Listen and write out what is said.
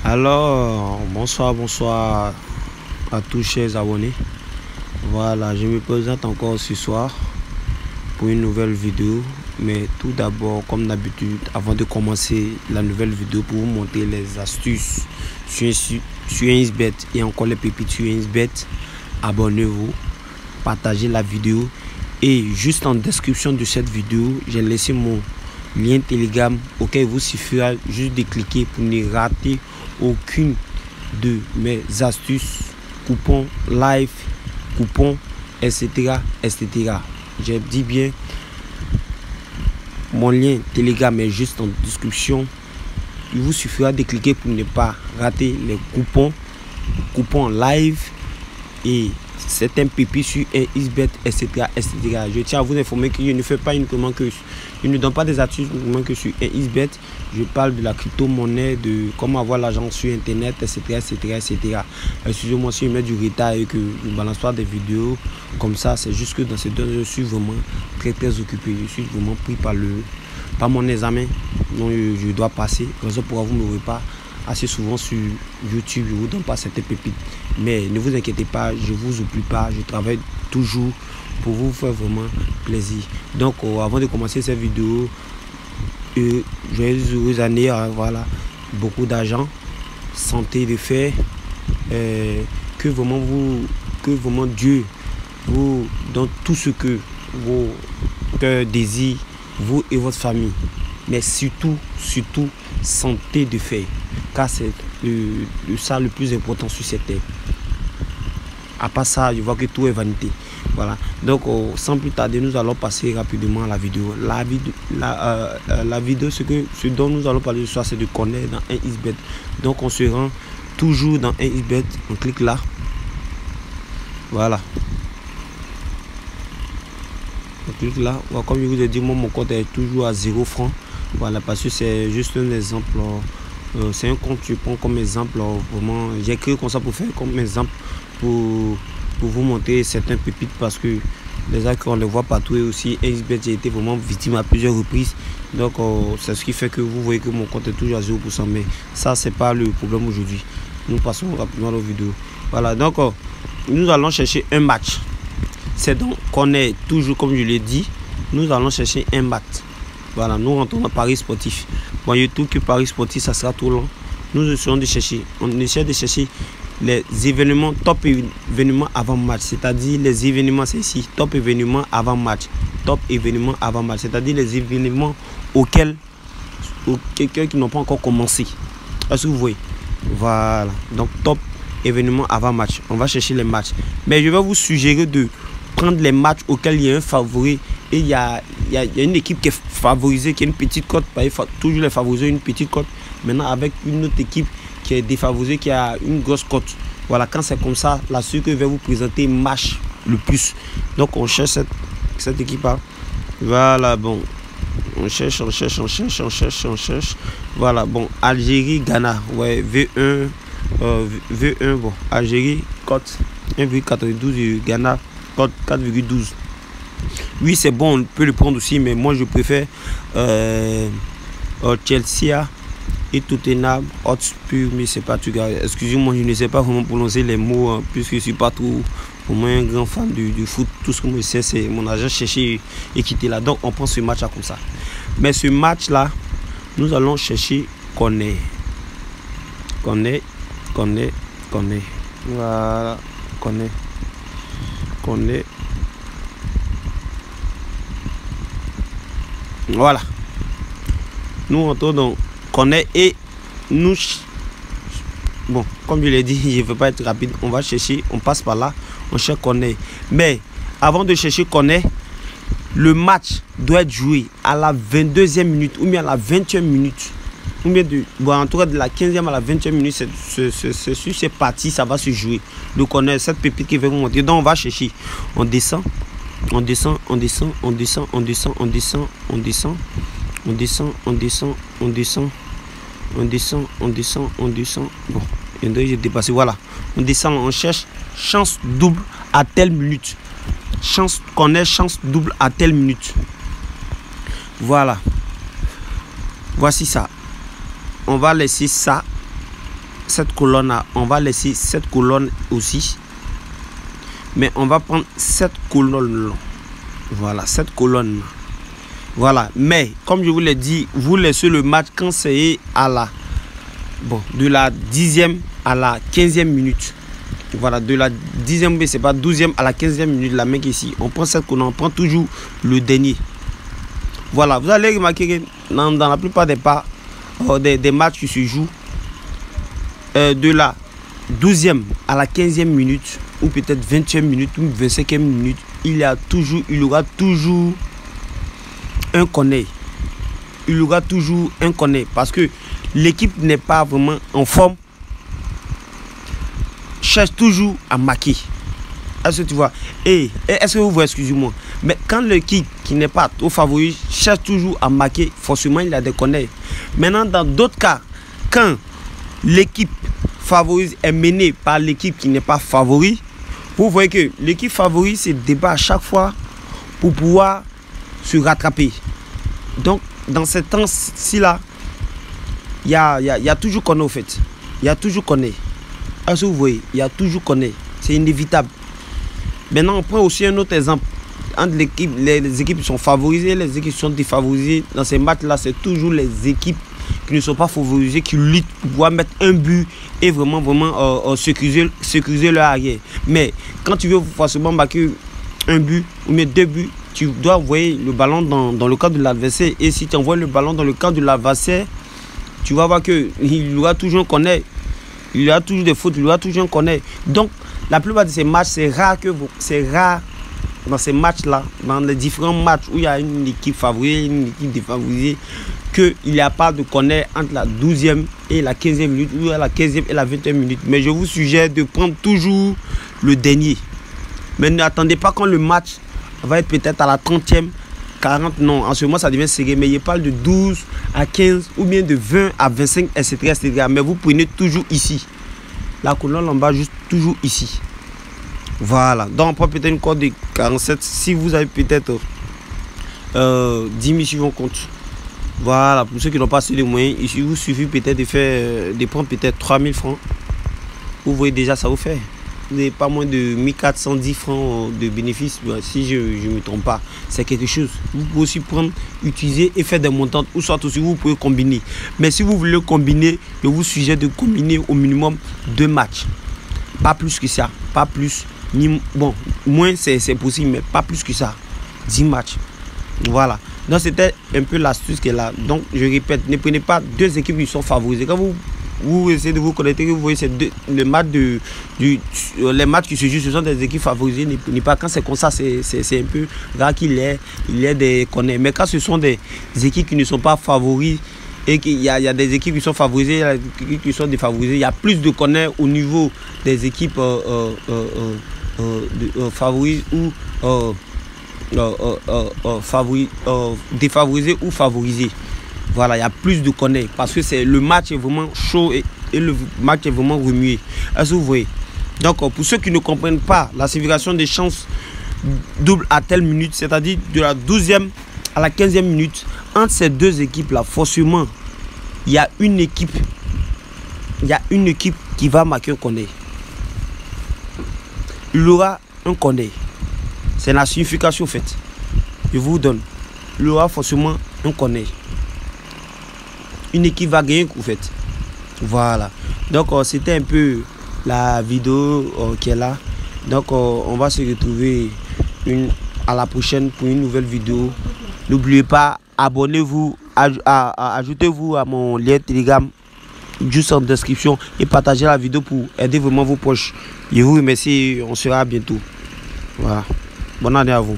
Alors, bonsoir à tous chers abonnés. Voilà, je me présente encore ce soir pour une nouvelle vidéo. Mais tout d'abord, comme d'habitude, avant de commencer la nouvelle vidéo, pour vous montrer les astuces sur 1xBet et encore les pépites sur 1xBet, abonnez-vous, partagez la vidéo. Et juste en description de cette vidéo, j'ai laissé mon lien Telegram auquel il vous suffira juste de cliquer pour ne rater aucune de mes astuces, coupons live, coupons, etc. Je dis bien, mon lien Telegram est juste en description. Il vous suffira de cliquer pour ne pas rater les coupons live et certains pépis sur 1xBet, etc. Je tiens à vous informer que je ne fais pas uniquement que je ne donne pas des astuces uniquement que sur 1xBet. Je parle de la crypto-monnaie, de comment avoir l'argent sur internet, etc. Excusez-moi si je mets du retard et que je ne balance pas des vidéos comme ça. C'est juste que dans ces deux, je suis vraiment très occupé. Je suis vraiment pris par mon examen dont je dois passer. Raison pour vous ne me voyez pas assez souvent sur YouTube. Je ne vous donne pas certaines pépites. Mais ne vous inquiétez pas, je ne vous oublie pas. Je travaille toujours pour vous faire vraiment plaisir. Donc avant de commencer cette vidéo, joyeuses années, voilà, beaucoup d'argent, santé de fer, que vraiment Dieu vous donne tout ce que vos cœurs désirent, vous et votre famille, mais surtout santé de fer, car c'est ça le plus important sur cette terre. À part ça, je vois que tout est vanité. Voilà, donc sans plus tarder, nous allons passer rapidement à la vidéo. La vidéo, ce dont nous allons parler ce soir, c'est de connaître dans 1xBet. Donc on se rend toujours dans 1xBet, on clique là. Voilà. On clique là. Voilà, comme je vous ai dit, moi mon compte est toujours à 0 francs. Voilà, parce que c'est juste un exemple. C'est un compte, je prends comme exemple. Vraiment, j'ai créé comme ça pour faire comme exemple pour vous montrer certains pépites, parce que les actes on les voit partout. Et aussi 1xBet, j'ai été vraiment victime à plusieurs reprises. Donc c'est ce qui fait que vous voyez que mon compte est toujours à 0%. Mais ça, c'est pas le problème aujourd'hui. Nous passons rapidement à la vidéo. Voilà, donc nous allons chercher un match. C'est donc qu'on est toujours, comme je l'ai dit, nous allons chercher un match. Voilà, nous rentrons dans Paris sportif. Bon, je trouve que Paris sportif, ça sera trop long. Nous essayons de chercher. On essaie de chercher les événements, top événements avant match, c'est-à-dire les événements, c'est ici, top événements avant match, c'est-à-dire les événements auxquels quelqu'un qui n'ont pas encore commencé. Est-ce que vous voyez? Voilà, donc top événements avant match. On va chercher les matchs, mais je vais vous suggérer de prendre les matchs auxquels il y a un favori et il y a une équipe qui est favorisée, qui a une petite cote. Il faut toujours les favoriser, une petite cote. Maintenant avec une autre équipe qui est défavorisée, qui a une grosse cote. Voilà, quand c'est comme ça, la suite que je vais vous présenter marche le plus. Donc on cherche cette équipe là. Voilà, bon, on cherche. Voilà, bon, Algérie, Ghana, ouais, V1, bon, Algérie, cote 1,92, Ghana, cote 4,12. Oui, c'est bon, on peut le prendre aussi, mais moi je préfère Chelsea et Tottenham Hotspur, mais c'est pas tout. Excusez-moi, je ne sais pas vraiment prononcer les mots, puisque je suis pas trop pour moi un grand fan du foot. Tout ce que je sais, c'est mon agent chercher et quitter là. Donc on prend ce match là comme ça. Mais ce match là, nous allons chercher connaît. Voilà, connaît. Voilà. Nous rentrons dans connaît et nous, bon, comme je l'ai dit, je ne veux pas être rapide. On va chercher, on passe par là, on cherche connaît. Mais avant de chercher connaît, le match doit être joué à la 22e minute ou bien à la 20e minute. Ou bien en tout cas de la 15e à la 20e minute, c'est sur ces parties, ça va se jouer. Donc on a cette pépite qui va vous montrer. Donc on va chercher. On descend. Bon, j'ai dépassé. Voilà, on descend, on cherche chance double à telle minute. Chance double à telle minute. Voilà. Voici ça. On va laisser ça cette colonne-là, on va laisser cette colonne aussi. Mais on va prendre cette colonne-là. Voilà, cette colonne. Voilà, mais comme je vous l'ai dit, vous laissez le match quand c'est à la... Bon, de la 10e à la 15e minute. Voilà, de la 10e, mais c'est pas 12e à la 15e minute, la mec ici. On prend cette colonne, on prend toujours le dernier. Voilà, vous allez remarquer que dans la plupart des pas, des matchs qui se jouent, de la 12e à la 15e minute, ou peut-être 20e minute, ou 25e minute, il y aura toujours un corner. Il y aura toujours un corner parce que l'équipe n'est pas vraiment en forme. Cherche toujours à marquer. Est-ce que tu vois? Et est-ce que vous voyez, excusez-moi, mais quand l'équipe qui n'est pas trop favori cherche toujours à marquer, forcément il y a des corners. Maintenant, dans d'autres cas, quand l'équipe favorite est menée par l'équipe qui n'est pas favori, vous voyez que l'équipe favorite se débat à chaque fois pour pouvoir se rattraper. Donc, dans ce temps-ci là, il y a toujours corner au fait. Il y a toujours corner. Est-ce que vous voyez? Il y a toujours corner. C'est inévitable. Maintenant, on prend aussi un autre exemple. Entre les équipes qui sont favorisées et les équipes qui sont défavorisées, dans ces matchs-là, c'est toujours les équipes qui ne sont pas favorisées qui luttent pour pouvoir mettre un but et vraiment sécuriser leur arrière. Mais quand tu veux forcément marquer un but ou bien 2 buts, tu dois envoyer le ballon dans le cadre de l'adversaire. Et si tu envoies le ballon dans le cadre de l'adversaire, tu vas voir qu'il y aura toujours un corner. Il y aura toujours des fautes, il y aura toujours un corner. Donc, la plupart de ces matchs, c'est rare dans ces matchs-là, dans les différents matchs où il y a une équipe favorisée, une équipe défavorisée, qu'il n'y a pas de corner entre la 12e et la 15e minute, ou à la 15e et la 20e minute. Mais je vous suggère de prendre toujours le dernier. Mais n'attendez pas quand le match va être peut-être à la 30e, 40, non. En ce moment, ça devient serré. Mais il parle de 12 à 15 ou bien de 20 à 25, etc. etc. Mais vous prenez toujours ici. La colonne en bas, juste toujours ici. Voilà. Donc, on prend peut-être une corde de 47. Si vous avez peut-être 10 000 sur vos comptes. Voilà. Pour ceux qui n'ont pas assez de moyens, il vous suffit peut-être de prendre peut-être 3 000 francs. Vous voyez déjà, ça vous fait pas moins de 1410 francs de bénéfices, si je ne me trompe pas. C'est quelque chose. Vous pouvez aussi prendre, utiliser et faire des montants, ou soit aussi vous pouvez combiner. Mais si vous voulez combiner, je vous suggère de combiner au minimum 2 matchs. Pas plus que ça. Pas plus. Bon, moins c'est possible, mais pas plus que ça. 10 matchs. Voilà. Donc c'était un peu l'astuce qu'elle a. Donc je répète, ne prenez pas 2 équipes qui sont favorisées. Quand vous essayez de vous connecter, vous voyez les matchs qui se jouent, ce sont des équipes favorisées. Ne pas quand c'est comme ça, c'est un peu rare qu'il y ait des corners. Mais quand ce sont des équipes qui ne sont pas favorises et qu'il y a des équipes qui sont favorisées, il y a des équipes qui sont défavorisées, il y a plus de corners au niveau des équipes favorises ou défavorisées ou favorisées. Voilà, il y a plus de corners parce que le match est vraiment chaud et le match est vraiment remué. Est-ce que vous voyez? Donc, pour ceux qui ne comprennent pas la signification des chances doubles à telle minute, c'est-à-dire de la 12e à la 15e minute, entre ces 2 équipes-là, forcément, il y a une équipe qui va marquer un corner. Il y aura un corner. C'est la signification faite. Je vous donne. Il y aura forcément un corner. Une équipe va gagner en fait. Voilà. Donc c'était un peu la vidéo qui est là. Donc on va se retrouver à la prochaine pour une nouvelle vidéo. N'oubliez pas, abonnez-vous, ajoutez-vous à mon lien Telegram juste en description et partagez la vidéo pour aider vraiment vos proches. Je vous remercie, on se verra bientôt. Voilà. Bonne année à vous.